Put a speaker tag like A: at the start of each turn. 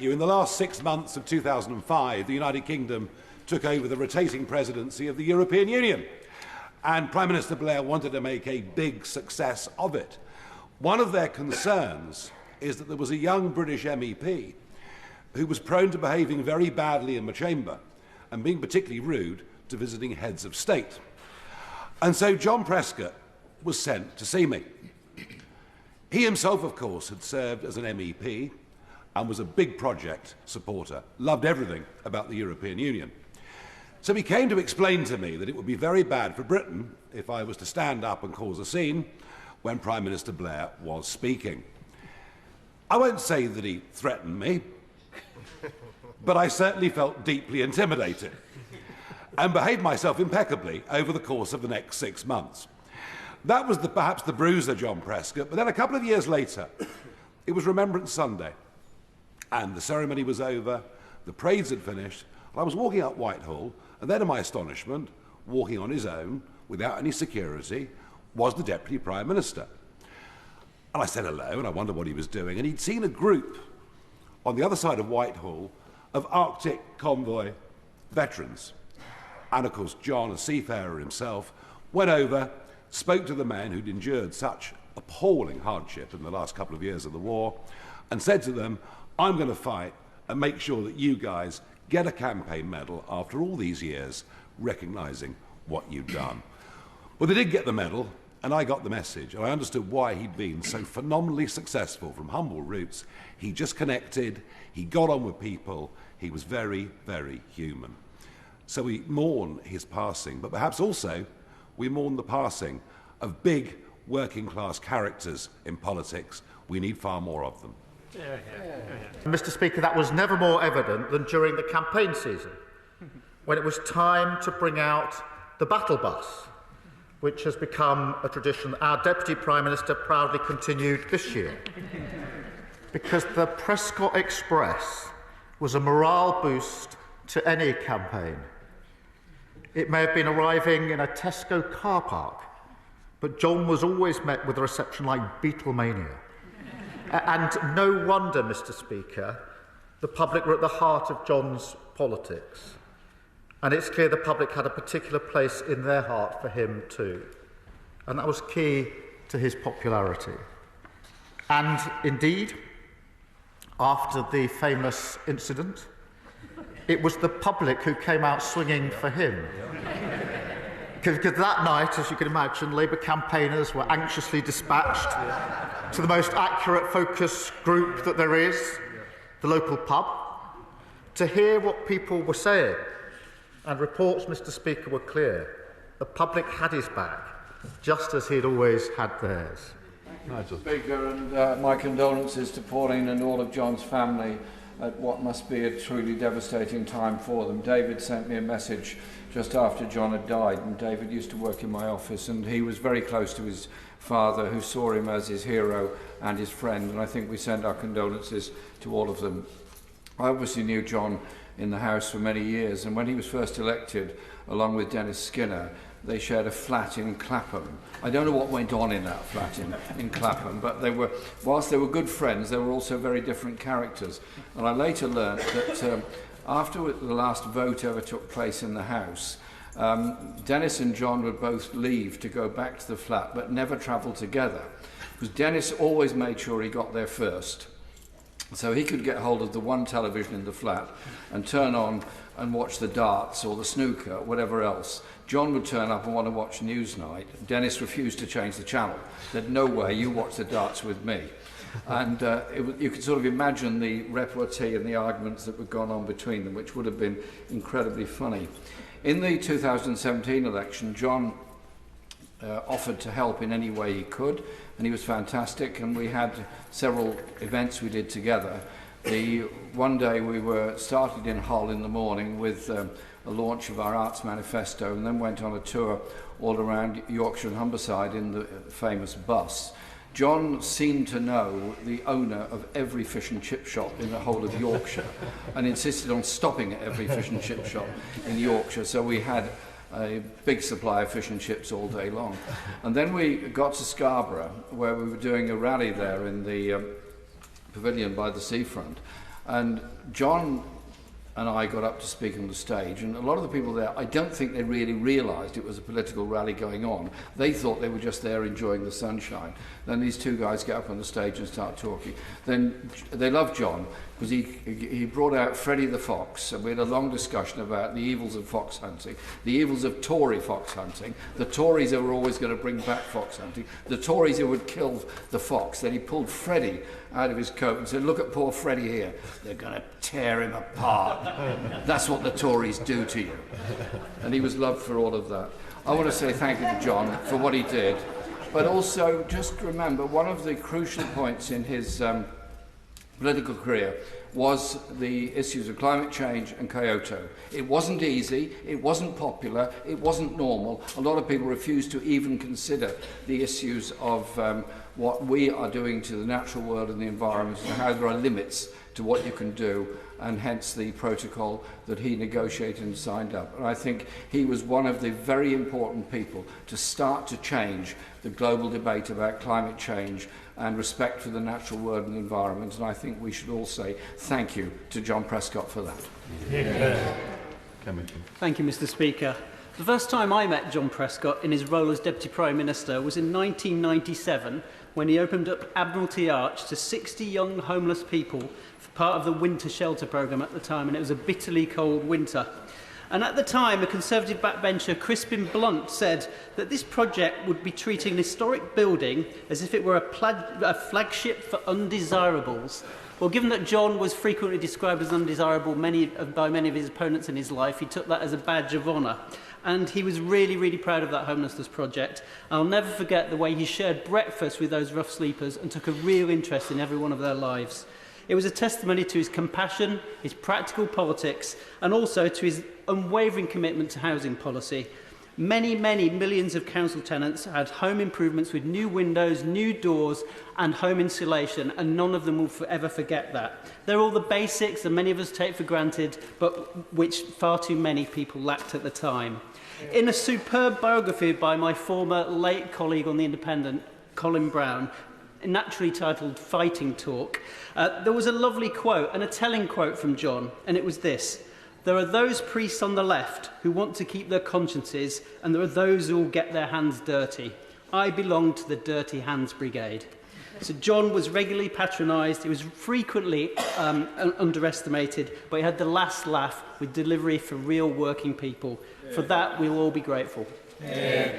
A: In the last 6 months of 2005, the United Kingdom took over the rotating presidency of the European Union, and Prime Minister Blair wanted to make a big success of it. One of their concerns is that there was a young British MEP who was prone to behaving very badly in the chamber and being particularly rude to visiting heads of state. And so John Prescott was sent to see me. He himself, of course, had served as an MEP and was a big project supporter, loved everything about the European Union. So he came to explain to me that it would be very bad for Britain if I was to stand up and cause a scene when Prime Minister Blair was speaking. I won't say that he threatened me, but I certainly felt deeply intimidated and behaved myself impeccably over the course of the next 6 months. That was perhaps the bruiser, John Prescott, but then a couple of years later, it was Remembrance Sunday, and the ceremony was over, the parades had finished, and I was walking up Whitehall, and then, to my astonishment, walking on his own, without any security, was the Deputy Prime Minister. And I said hello, and I wondered what he was doing, and he'd seen a group on the other side of Whitehall of Arctic convoy veterans. And of course, John, a seafarer himself, went over, spoke to the men who'd endured such appalling hardship in the last couple of years of the war, and said to them, I'm going to fight and make sure that you guys get a campaign medal after all these years, recognising what you've done. Well, they did get the medal, and I got the message, and I understood why he'd been so phenomenally successful from humble roots. He just connected, he got on with people, he was very, very human. So we mourn his passing, but perhaps also we mourn the passing of big working-class characters in politics. We need far more of them.
B: Mr. Speaker, that was never more evident than during the campaign season, when it was time to bring out the battle bus, which has become a tradition our Deputy Prime Minister proudly continued this year. Because the Prescott Express was a morale boost to any campaign. It may have been arriving in a Tesco car park, but John was always met with a reception like Beatlemania. And no wonder, Mr. Speaker, the public were at the heart of John's politics. And it's clear the public had a particular place in their heart for him too. And that was key to his popularity. And indeed, after the famous incident, it was the public who came out swinging for him. Because that night, as you can imagine, Labour campaigners were anxiously dispatched to the most accurate focus group that there is, the local pub, to hear what people were saying. And reports, Mr. Speaker, were clear. The public had his back, just as he'd always had theirs.
C: Nigel. Speaker, and my condolences to Pauline and all of John's family at what must be a truly devastating time for them. David sent me a message just after John had died, and David used to work in my office, and he was very close to his father, who saw him as his hero and his friend, and I think we send our condolences to all of them. I obviously knew John in the House for many years, and when he was first elected, along with Dennis Skinner, they shared a flat in Clapham. I don't know what went on in that flat in Clapham, but they were, whilst they were good friends, they were also very different characters. And I later learnt that after the last vote ever took place in the House, Dennis and John would both leave to go back to the flat, but never travel together, because Dennis always made sure he got there first, so he could get hold of the one television in the flat and turn on and watch the darts or the snooker, whatever else. John would turn up and want to watch Newsnight. Dennis refused to change the channel. Said, no way, you watch the darts with me. And you could sort of imagine the repartee and the arguments that were going on between them, which would have been incredibly funny. In the 2017 election, John offered to help in any way he could, and he was fantastic, and we had several events we did together. One day we started in Hull in the morning with a launch of our Arts Manifesto, and then went on a tour all around Yorkshire and Humberside in the famous bus. John seemed to know the owner of every fish and chip shop in the whole of Yorkshire and insisted on stopping at every fish and chip shop in Yorkshire, so we had a big supply of fish and chips all day long. And then we got to Scarborough, where we were doing a rally there in the pavilion by the seafront, And John and I got up to speak on the stage, and a lot of the people there, I don't think they really realised it was a political rally going on. They thought they were just there enjoying the sunshine. Then these two guys get up on the stage and start talking. Then they loved John because he brought out Freddie the Fox, and we had a long discussion about the evils of fox hunting, the evils of Tory fox hunting, the Tories who were always going to bring back fox hunting, the Tories who would kill the fox. Then he pulled Freddie out of his coat and said, "Look at poor Freddie here. They're going to tear him apart. That's what the Tories do to you." And he was loved for all of that. I want to say thank you to John for what he did, but also just remember one of the crucial points in his political career was the issues of climate change and Kyoto. It wasn't easy, it wasn't popular, it wasn't normal. A lot of people refused to even consider the issues of what we are doing to the natural world and the environment and how there are limits to what you can do, and hence the protocol that he negotiated and signed up. And I think he was one of the very important people to start to change the global debate about climate change and respect for the natural world and the environment. And I think we should all say thank you to John Prescott for that.
D: Yeah.
E: Thank you, Mr. Speaker. The first time I met John Prescott in his role as Deputy Prime Minister was in 1997, when he opened up Admiralty Arch to 60 young homeless people for part of the winter shelter programme at the time, and it was a bitterly cold winter. And at the time, a Conservative backbencher, Crispin Blunt, said that this project would be treating an historic building as if it were a flagship for undesirables. Well, given that John was frequently described as undesirable by many of his opponents in his life, he took that as a badge of honour. And he was really, really proud of that homelessness project. I'll never forget the way he shared breakfast with those rough sleepers and took a real interest in every one of their lives. It was a testimony to his compassion, his practical politics, and also to his unwavering commitment to housing policy. Many, many millions of council tenants had home improvements with new windows, new doors and home insulation, and none of them will ever forget that. They're all the basics that many of us take for granted, but which far too many people lacked at the time. In a superb biography by my former late colleague on The Independent, Colin Brown, naturally titled Fighting Talk, there was a lovely quote and a telling quote from John, and it was this: "There are those priests on the left who want to keep their consciences, and there are those who will get their hands dirty. I belong to the Dirty Hands Brigade." So John was regularly patronised, he was frequently underestimated, but he had the last laugh with delivery for real working people. For that, we'll all be grateful.
D: Yeah.